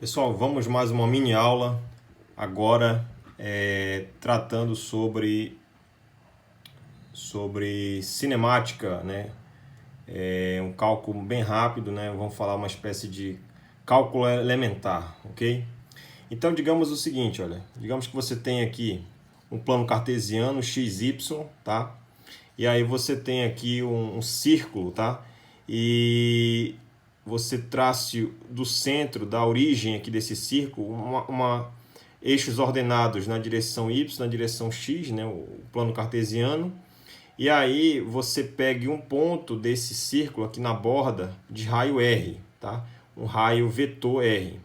Pessoal, vamos mais uma mini aula agora tratando sobre cinemática, né? Um cálculo bem rápido, né? Vamos falar uma espécie de cálculo elementar, ok? Então, digamos o seguinte, olha, digamos que você tem aqui um plano cartesiano xy, tá? E aí você tem aqui um círculo, tá? E você trace do centro, da origem aqui desse círculo, eixos ordenados na direção y, na direção x, né? O plano cartesiano. E aí você pegue um ponto desse círculo aqui na borda de raio r, tá? Um raio vetor r.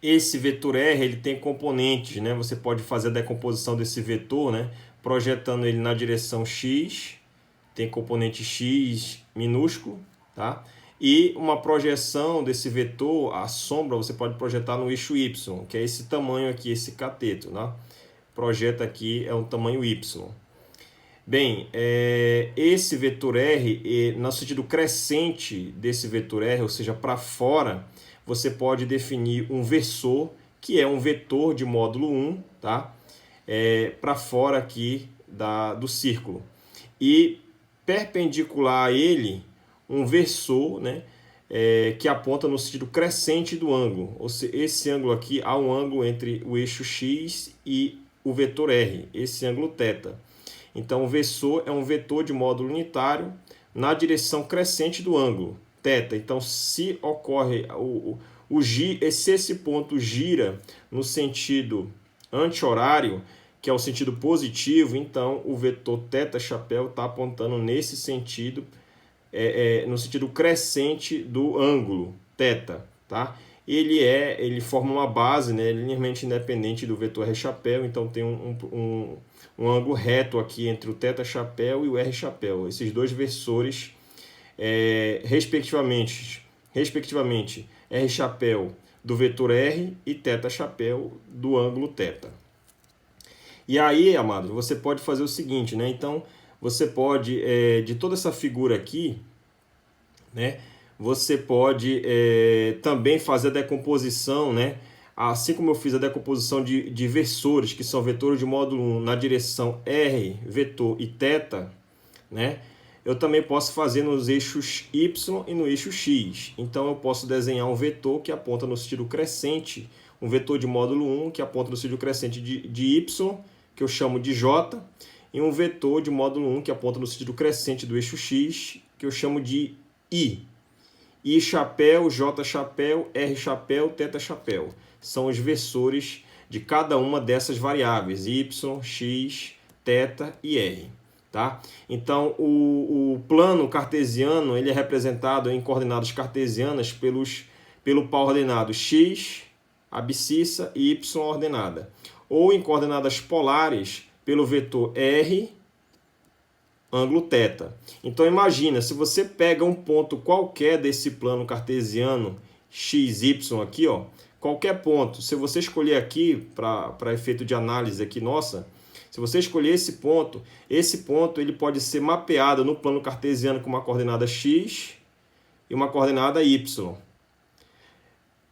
Esse vetor r ele tem componentes, né? Você pode fazer a decomposição desse vetor, né? Projetando ele na direção x, tem componente x minúsculo, tá? E uma projeção desse vetor, a sombra, você pode projetar no eixo y, que é esse tamanho aqui, esse cateto, né? Projeta aqui, é um tamanho y. Bem, esse vetor r, no sentido crescente desse vetor r, ou seja, para fora, você pode definir um versor, que é um vetor de módulo 1, tá? Para fora aqui do círculo. E perpendicular a ele, um versor, né? Que aponta no sentido crescente do ângulo. Ou seja, esse ângulo aqui, há um ângulo entre o eixo x e o vetor r, esse ângulo θ. Então, o versor é um vetor de módulo unitário na direção crescente do ângulo, θ. Então, se ocorre se esse ponto gira no sentido anti-horário, que é o sentido positivo, então o vetor θ chapéu está apontando nesse sentido, no sentido crescente do ângulo, θ, tá? Ele forma uma base, né, linearmente independente do vetor r chapéu, então tem um ângulo reto aqui entre o θ chapéu e o r chapéu. Esses dois versores, respectivamente, r chapéu do vetor r e θ chapéu do ângulo θ. E aí, amado, você pode fazer o seguinte, né? Então, você pode, de toda essa figura aqui, né? Você pode também fazer a decomposição, né? Assim como eu fiz a decomposição de versores, que são vetores de módulo 1 na direção r, vetor e θ, né? Eu também posso fazer nos eixos y e no eixo x. Então, eu posso desenhar um vetor que aponta no sentido crescente, um vetor de módulo 1 que aponta no sentido crescente de y, que eu chamo de j, e um vetor de módulo 1 que aponta no sentido crescente do eixo x, que eu chamo de i. I chapéu, j chapéu, r chapéu, θ chapéu. São os versores de cada uma dessas variáveis, y, x, θ e r. Tá? Então, o plano cartesiano ele é representado em coordenadas cartesianas pelo par ordenado x, abscissa, e y ordenada. Ou em coordenadas polares pelo vetor r, ângulo θ. Então, imagina, se você pega um ponto qualquer desse plano cartesiano xy aqui, ó, qualquer ponto, se você escolher aqui, para efeito de análise aqui, nossa, se você escolher esse ponto ele pode ser mapeado no plano cartesiano com uma coordenada x e uma coordenada y.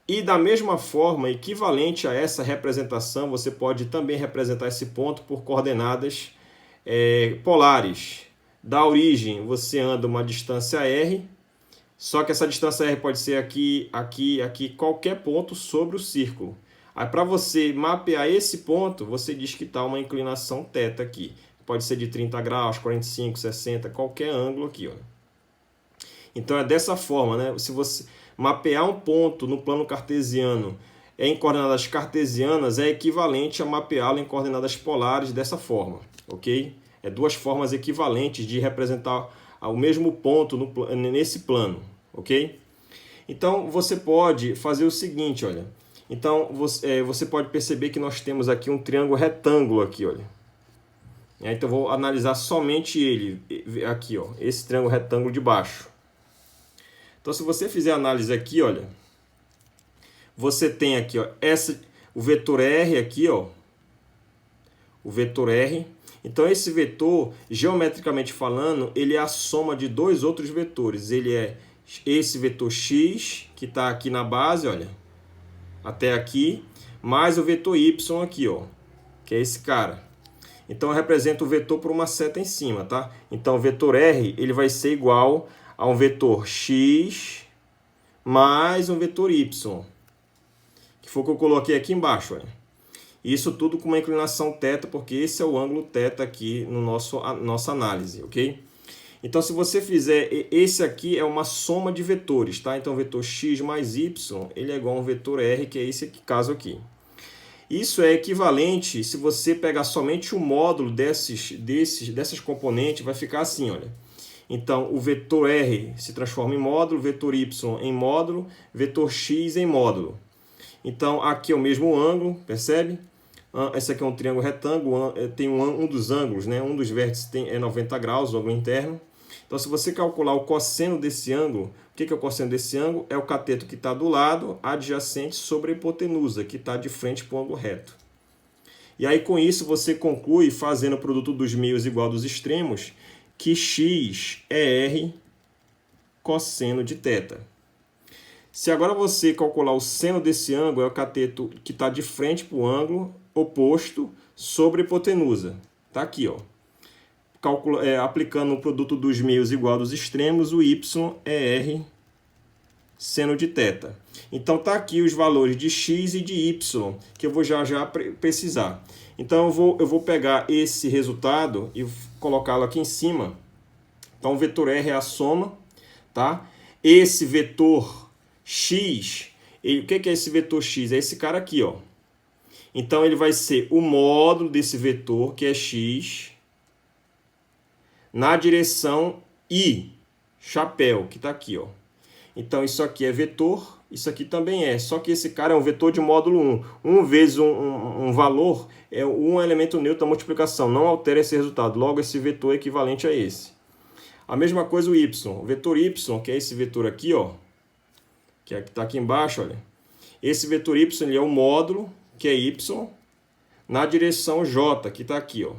E da mesma forma, equivalente a essa representação, você pode também representar esse ponto por coordenadas polares. Da origem, você anda uma distância r, só que essa distância r pode ser aqui, qualquer ponto sobre o círculo. Aí, para você mapear esse ponto, você diz que está uma inclinação θ aqui. Pode ser de 30 graus, 45, 60, qualquer ângulo aqui, ó. Então, é dessa forma, né? Se você mapear um ponto no plano cartesiano em coordenadas cartesianas, é equivalente a mapeá-lo em coordenadas polares dessa forma, ok? É duas formas equivalentes de representar o mesmo ponto nesse plano, ok? Então, você pode fazer o seguinte, olha. Então, você pode perceber que nós temos aqui um triângulo retângulo aqui, olha. Então, vou analisar somente ele aqui, ó, esse triângulo retângulo de baixo. Então, se você fizer a análise aqui, olha, você tem aqui, ó, o vetor R aqui, ó, o vetor R. Então, esse vetor, geometricamente falando, ele é a soma de dois outros vetores. Ele é esse vetor x, que está aqui na base, olha, até aqui, mais o vetor y aqui, ó, que é esse cara. Então, eu represento o vetor por uma seta em cima, tá? Então, o vetor R ele vai ser igual a um vetor x mais um vetor y, que foi o que eu coloquei aqui embaixo, olha. Isso tudo com uma inclinação θ, porque esse é o ângulo θ aqui no nossa análise, ok? Então, se você fizer, esse aqui é uma soma de vetores, tá? Então, o vetor x mais y, ele é igual a um vetor R, que é esse caso aqui. Isso é equivalente, se você pegar somente o módulo dessas componentes, vai ficar assim, olha. Então, o vetor R se transforma em módulo, vetor y em módulo, vetor x em módulo. Então, aqui é o mesmo ângulo, percebe? Esse aqui é um triângulo retângulo, tem um dos ângulos, né? Um dos vértices é 90 graus, o ângulo interno. Então, se você calcular o cosseno desse ângulo, o que é o cosseno desse ângulo? É o cateto que está do lado adjacente sobre a hipotenusa, que está de frente para o ângulo reto. E aí, com isso, você conclui, fazendo o produto dos meios igual dos extremos, que x é R cosseno de θ. Se agora você calcular o seno desse ângulo, é o cateto que está de frente para o ângulo oposto sobre a hipotenusa. Está aqui, ó. Aplicando o produto dos meios igual dos extremos, o y é R seno de θ. Então, está aqui os valores de x e de y, que eu vou já precisar. Então, eu vou pegar esse resultado e colocá-lo aqui em cima. Então, o vetor R é a soma, tá? Esse vetor x, o que é esse vetor x? É esse cara aqui, ó. Então, ele vai ser o módulo desse vetor, que é x, na direção I, chapéu, que está aqui, ó. Então, isso aqui é vetor, isso aqui também é. Só que esse cara é um vetor de módulo 1. 1 vezes um valor é um elemento neutro da multiplicação. Não altera esse resultado. Logo, esse vetor é equivalente a esse. A mesma coisa o y. O vetor y, que é esse vetor aqui, ó, que está aqui embaixo, olha. Esse vetor y ele é o módulo, que é y, na direção j, que está aqui, ó.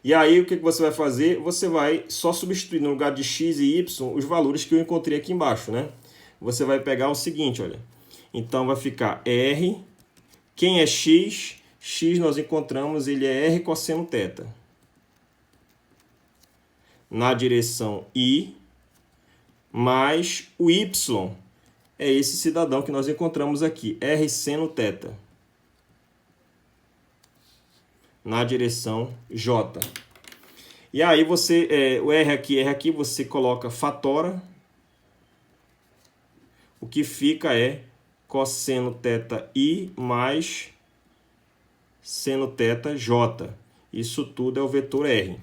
E aí, o que você vai fazer? Você vai só substituir no lugar de x e y os valores que eu encontrei aqui embaixo, né? Você vai pegar o seguinte, olha. Então, vai ficar R. Quem é x? X nós encontramos, ele é R cosseno θ. Na direção I, mais o y é esse cidadão que nós encontramos aqui, R seno θ. Na direção J. E aí você, o R aqui, você coloca fatora. O que fica é cosseno θ I mais seno θ J. Isso tudo é o vetor R.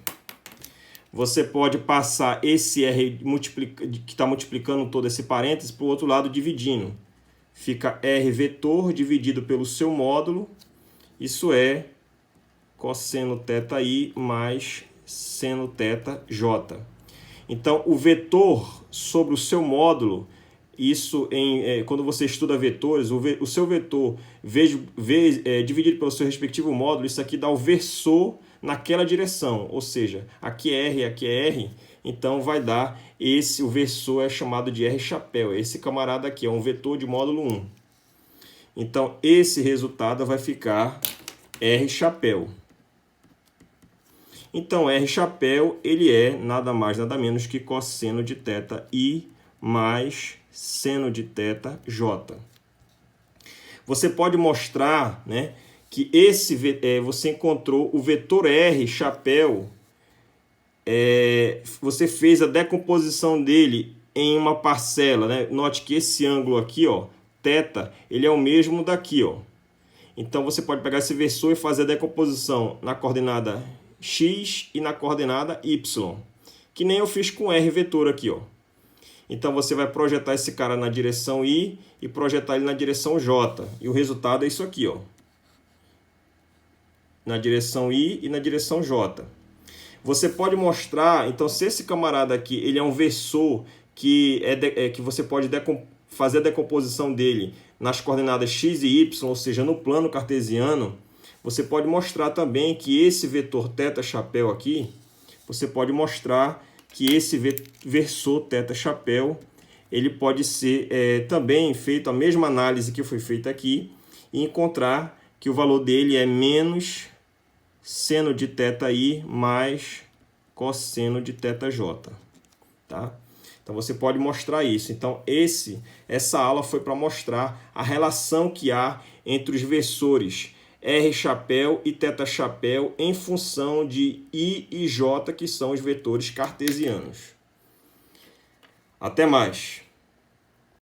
Você pode passar esse R que está multiplicando todo esse parênteses para o outro lado dividindo. Fica R vetor dividido pelo seu módulo. Isso é cosseno θ I mais seno θ J. Então, o vetor sobre o seu módulo, isso quando você estuda vetores, o seu vetor dividido pelo seu respectivo módulo, isso aqui dá o versor naquela direção. Ou seja, aqui é R, então vai dar o versor é chamado de R chapéu. Esse camarada aqui é um vetor de módulo 1. Então, esse resultado vai ficar R chapéu. Então, R chapéu, ele é nada mais, nada menos que cosseno de θ I mais seno de θ J. Você pode mostrar, né, que você encontrou o vetor R chapéu, você fez a decomposição dele em uma parcela, né? Note que esse ângulo aqui, ó, θ, ele é o mesmo daqui, ó. Então, você pode pegar esse versor e fazer a decomposição na coordenada x e na coordenada y, que nem eu fiz com R vetor aqui, ó. Então, você vai projetar esse cara na direção I e projetar ele na direção J. E o resultado é isso aqui, ó. Na direção I e na direção J. Você pode mostrar, então, se esse camarada aqui ele é um versor que você pode fazer a decomposição dele nas coordenadas x e y, ou seja, no plano cartesiano, você pode mostrar também que esse vetor θ chapéu aqui, você pode mostrar que esse versor θ chapéu, ele pode ser também feito a mesma análise que foi feita aqui e encontrar que o valor dele é menos seno de θi mais cosseno de θj, tá? Então você pode mostrar isso. Então essa aula foi para mostrar a relação que há entre os versores R chapéu e θ chapéu em função de I e J, que são os vetores cartesianos. Até mais!